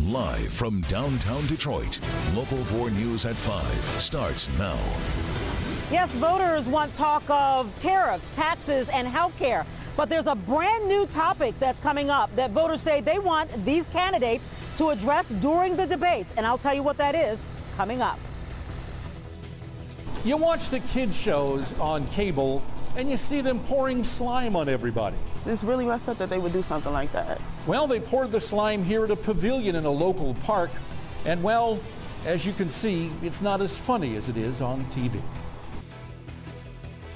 Live from downtown Detroit, Local 4 News at 5 starts now. Yes, voters want talk of tariffs, taxes, and health care. But there's a brand new topic that's coming up that voters say they want these candidates to address during the debates. And I'll tell you what that is coming up. You watch the kids shows on cable and you see them pouring slime on everybody. It's really messed up that they would do something like that. Well, they poured the slime here at a pavilion in a local park. And well, as you can see, it's not as funny as it is on TV.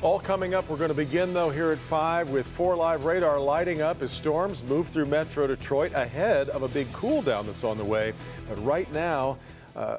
All coming up. We're going to begin, though, here at 5 with 4 Live radar lighting up as storms move through Metro Detroit ahead of a big cool down that's on the way. But right now,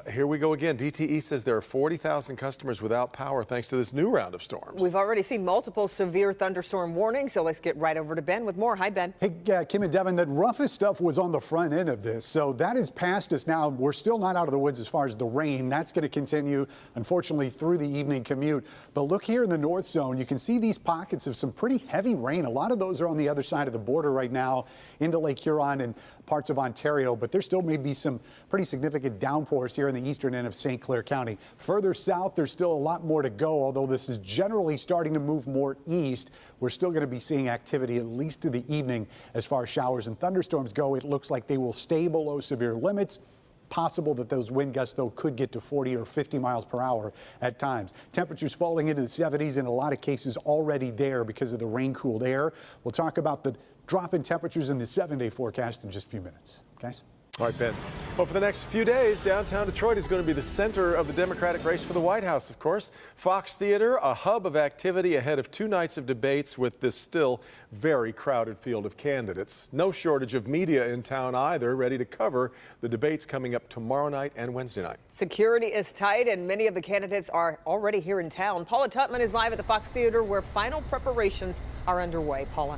here we go again. DTE says there are 40,000 customers without power thanks to this new round of storms. We've already seen multiple severe thunderstorm warnings, so let's get right over to Ben with more. Hi, Ben. Hey, Kim and Devin, that roughest stuff was on the front end of this, so that is past us now. We're still not out of the woods as far as the rain. That's going to continue, unfortunately, through the evening commute. But look here in the north zone, you can see these pockets of some pretty heavy rain. A lot of those are on the other side of the border right now into Lake Huron and parts of Ontario, but there still may be some pretty significant downpours here in the eastern end of St. Clair County. Further south, there's still a lot more to go, although this is generally starting to move more east. We're still going to be seeing activity at least through the evening. As far as showers and thunderstorms go, it looks like they will stay below severe limits. Possible that those wind gusts, though, could get to 40 or 50 miles per hour at times. Temperatures falling into the 70s in a lot of cases already there because of the rain-cooled air. We'll talk about the drop in temperatures in the 7-day forecast in just a few minutes. Guys? All right, Ben. Well, for the next few days, downtown Detroit is going to be the center of the Democratic race for the White House, of course. Fox Theater, a hub of activity ahead of 2 nights of debates with this still very crowded field of candidates. No shortage of media in town either, ready to cover the debates coming up tomorrow night and Wednesday night. Security is tight, and many of the candidates are already here in town. Paula Tutman is live at the Fox Theater, where final preparations are underway. Paula.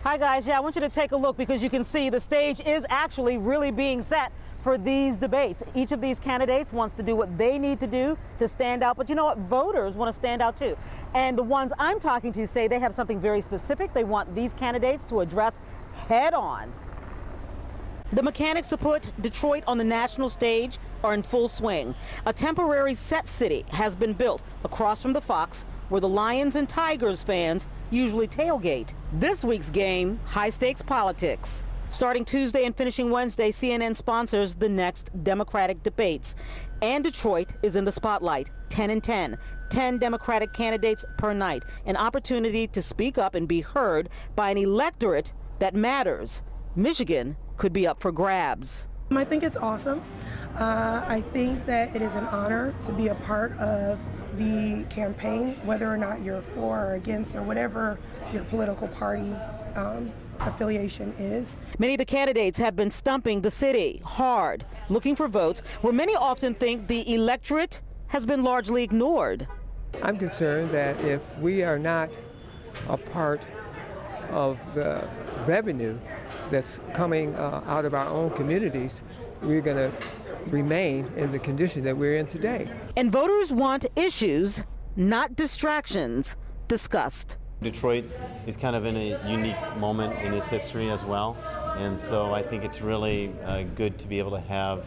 Hi, guys. Yeah, I want you to take a look because you can see the stage is actually really being set for these debates. Each of these candidates wants to do what they need to do to stand out. But you know what? Voters want to stand out, too. And the ones I'm talking to say they have something very specific they want these candidates to address head on. The mechanics to put Detroit on the national stage are in full swing. A temporary set city has been built across from the Fox, where the Lions and Tigers fans usually tailgate. This week's game, high-stakes politics. Starting Tuesday and finishing Wednesday, CNN sponsors the next Democratic debates. And Detroit is in the spotlight, 10 and 10. 10 Democratic candidates per night. An opportunity to speak up and be heard by an electorate that matters. Michigan could be up for grabs. I think it's awesome. I think that it is an honor to be a part of the campaign, whether or not you're for or against or whatever your political party affiliation is. Many of the candidates have been stumping the city hard, looking for votes where many often think the electorate has been largely ignored. I'm concerned that if we are not a part of the revenue that's coming out of our own communities, we're going to remain in the condition that we're in today. And voters want issues, not distractions, discussed. Detroit is kind of in a unique moment in its history as well. And so I think it's really good to be able to have,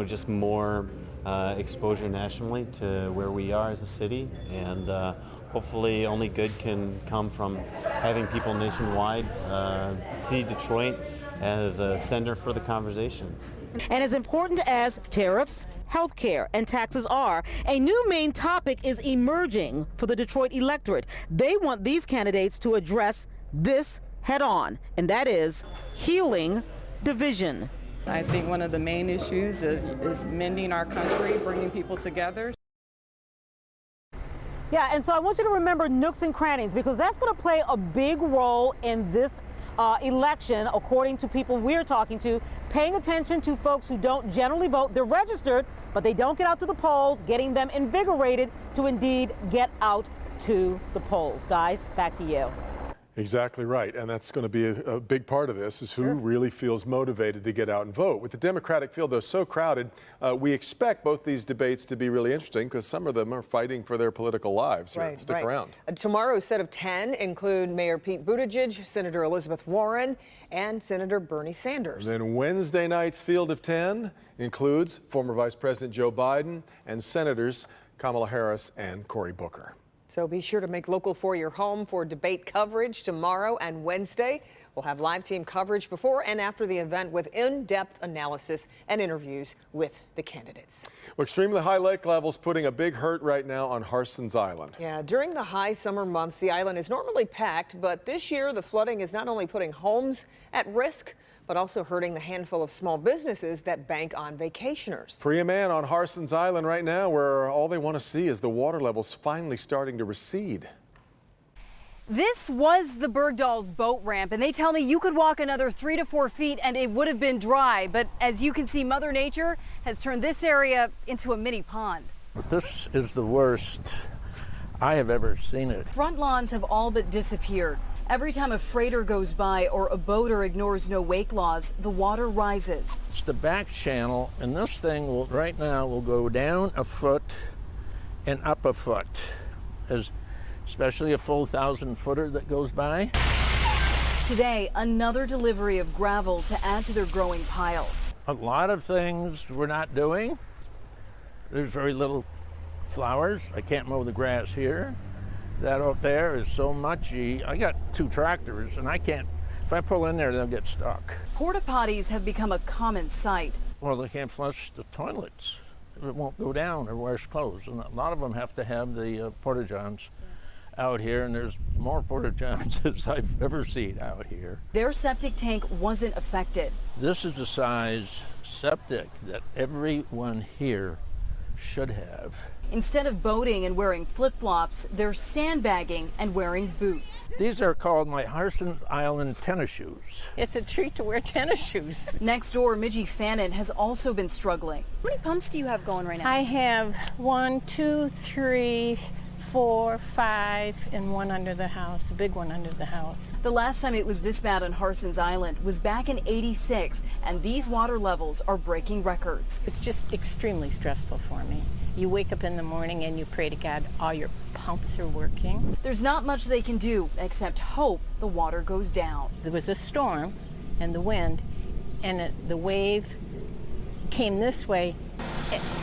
just more exposure nationally to where we are as a city. And hopefully only good can come from having people nationwide see Detroit as a center for the conversation. And as important as tariffs, health care, and taxes are, a new main topic is emerging for the Detroit electorate. They want these candidates to address this head on, and that is healing division. I think one of the main issues is mending our country, bringing people together. Yeah, and so I want you to remember nooks and crannies because that's going to play a big role in this election, according to people we're talking to, paying attention to folks who don't generally vote. They're registered, but they don't get out to the polls, getting them invigorated to indeed get out to the polls. Guys, back to you. Exactly right, and that's going to be a big part of this, is who really feels motivated to get out and vote. With the Democratic field, though, so crowded, we expect both these debates to be really interesting because some of them are fighting for their political lives. Stick around. Tomorrow's set of 10 include Mayor Pete Buttigieg, Senator Elizabeth Warren, and Senator Bernie Sanders. And then Wednesday night's field of 10 includes former Vice President Joe Biden and Senators Kamala Harris and Cory Booker. So be sure to make Local 4 your home for debate coverage tomorrow and Wednesday. We'll have live team coverage before and after the event with in-depth analysis and interviews with the candidates. Well, extremely high lake levels putting a big hurt right now on Harsens Island. Yeah, during the high summer months, the island is normally packed, but this year the flooding is not only putting homes at risk, but also hurting the handful of small businesses that bank on vacationers. Priya Mann on Harsens Island right now, where all they want to see is the water levels finally starting to recede. This was the Bergdahl's boat ramp, and they tell me you could walk another 3 to 4 feet and it would have been dry. But as you can see, Mother Nature has turned this area into a mini pond. This is the worst I have ever seen it. Front lawns have all but disappeared. Every time a freighter goes by or a boater ignores no wake laws, the water rises. It's the back channel, and this thing will right now will go down a foot and up a foot, especially a full 1,000-footer that goes by. Today, another delivery of gravel to add to their growing pile. A lot of things we're not doing. There's very little flowers. I can't mow the grass here. That out there is so muchy. I got 2 tractors and I can't, if I pull in there, they'll get stuck. Porta potties have become a common sight. Well, they can't flush the toilets. It won't go down or wash clothes. And a lot of them have to have the porta-johns out here, and there's more porta-johns as I've ever seen out here. Their septic tank wasn't affected. This is the size septic that everyone here should have. Instead of boating and wearing flip-flops, they're sandbagging and wearing boots. These are called my Harsens Island tennis shoes. It's a treat to wear tennis shoes. Next door, Midgie Fannin has also been struggling. How many pumps do you have going right now? I have 1, 2, 3, 4, 5, and one under the house, a big one under the house. The last time it was this bad on Harsens Island was back in '86, and these water levels are breaking records. It's just extremely stressful for me. You wake up in the morning and you pray to God all your pumps are working. There's not much they can do except hope the water goes down. There was a storm and the wind, and the wave came this way,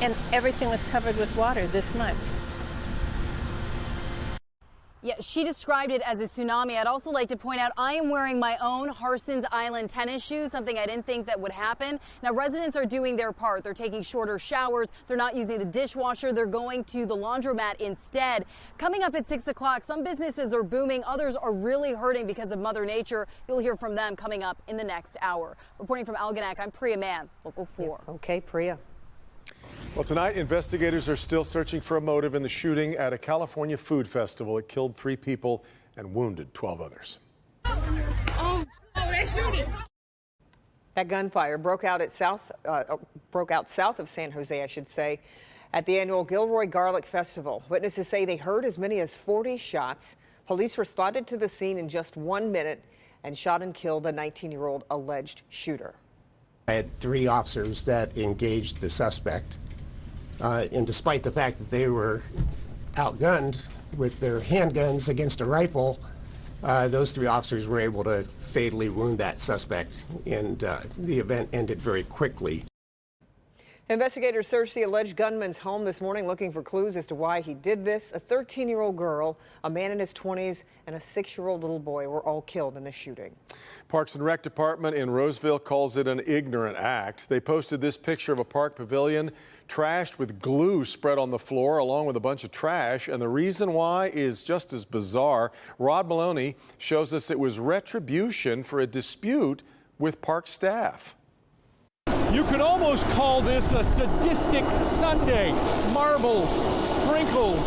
and everything was covered with water this much. Yeah, she described it as a tsunami. I'd also like to point out I am wearing my own Harsens Island tennis shoes, something I didn't think that would happen. Now, residents are doing their part. They're taking shorter showers. They're not using the dishwasher. They're going to the laundromat instead. Coming up at 6 o'clock, some businesses are booming. Others are really hurting because of Mother Nature. You'll hear from them coming up in the next hour. Reporting from Algonac, I'm Priya Mann, Local 4. Yeah. Okay, Priya. Well, tonight, investigators are still searching for a motive in the shooting at a California food festival. It killed 3 people and wounded 12 others. They're shooting. That gunfire broke out south of San Jose, I should say, at the annual Gilroy Garlic Festival. Witnesses say they heard as many as 40 shots. Police responded to the scene in just 1 minute and shot and killed the 19-year-old alleged shooter. I had 3 officers that engaged the suspect, and despite the fact that they were outgunned with their handguns against a rifle, those 3 officers were able to fatally wound that suspect, and the event ended very quickly. Investigators searched the alleged gunman's home this morning looking for clues as to why he did this. A 13-year-old girl, a man in his 20s, and a 6-year-old little boy were all killed in the shooting. Parks and Rec Department in Roseville calls it an ignorant act. They posted this picture of a park pavilion trashed with glue spread on the floor along with a bunch of trash, and the reason why is just as bizarre. Rod Maloney shows us it was retribution for a dispute with park staff. You could almost call this a sadistic Sunday. Marbles, sprinkles,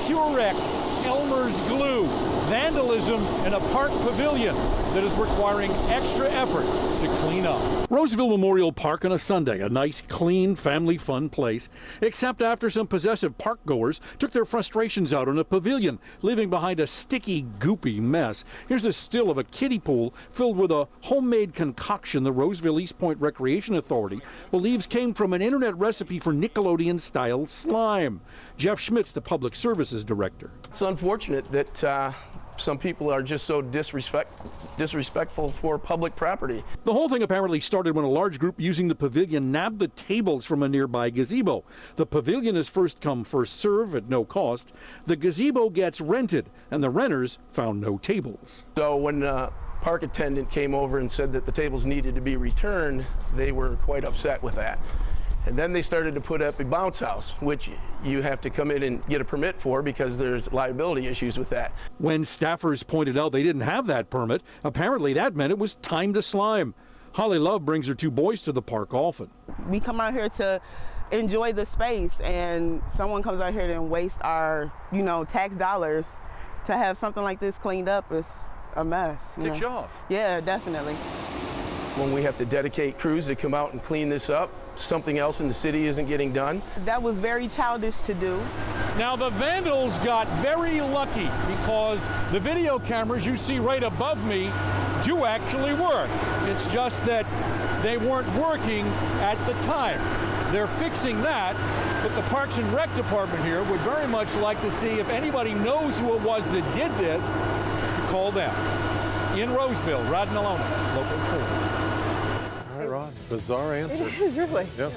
Purex, Elmer's glue, vandalism in a park pavilion. that is requiring extra effort to clean up. Roseville Memorial Park on a Sunday, a nice, clean, family fun place, except after some possessive park goers took their frustrations out on a pavilion, leaving behind a sticky, goopy mess. Here's a still of a kiddie pool filled with a homemade concoction the Roseville East Point Recreation Authority believes came from an internet recipe for Nickelodeon-style slime. Jeff Schmitz, the Public Services Director. It's unfortunate that some people are just so disrespectful for public property. The whole thing apparently started when a large group using the pavilion nabbed the tables from a nearby gazebo. The pavilion is first come, first serve at no cost. The gazebo gets rented, and the renters found no tables. So when the park attendant came over and said that the tables needed to be returned, they were quite upset with that. And then they started to put up a bounce house, which you have to come in and get a permit for because there's liability issues with that. When staffers pointed out they didn't have that permit, apparently that meant it was time to slime. Holly Love brings her 2 boys to the park often. We come out here to enjoy the space, and someone comes out here and waste our, tax dollars to have something like this cleaned up is a mess. Good job. Yeah, definitely. When we have to dedicate crews to come out and clean this up, something else in the city isn't getting done. That was very childish to do. Now the vandals got very lucky because the video cameras you see right above me do actually work. It's just that they weren't working at the time. They're fixing that, but the Parks and Rec Department here would very much like to see if anybody knows who it was that did this, to call them. In Roseville, Rod Maloney, Local 4. All right, Ron. Bizarre answer. It is really. Yep.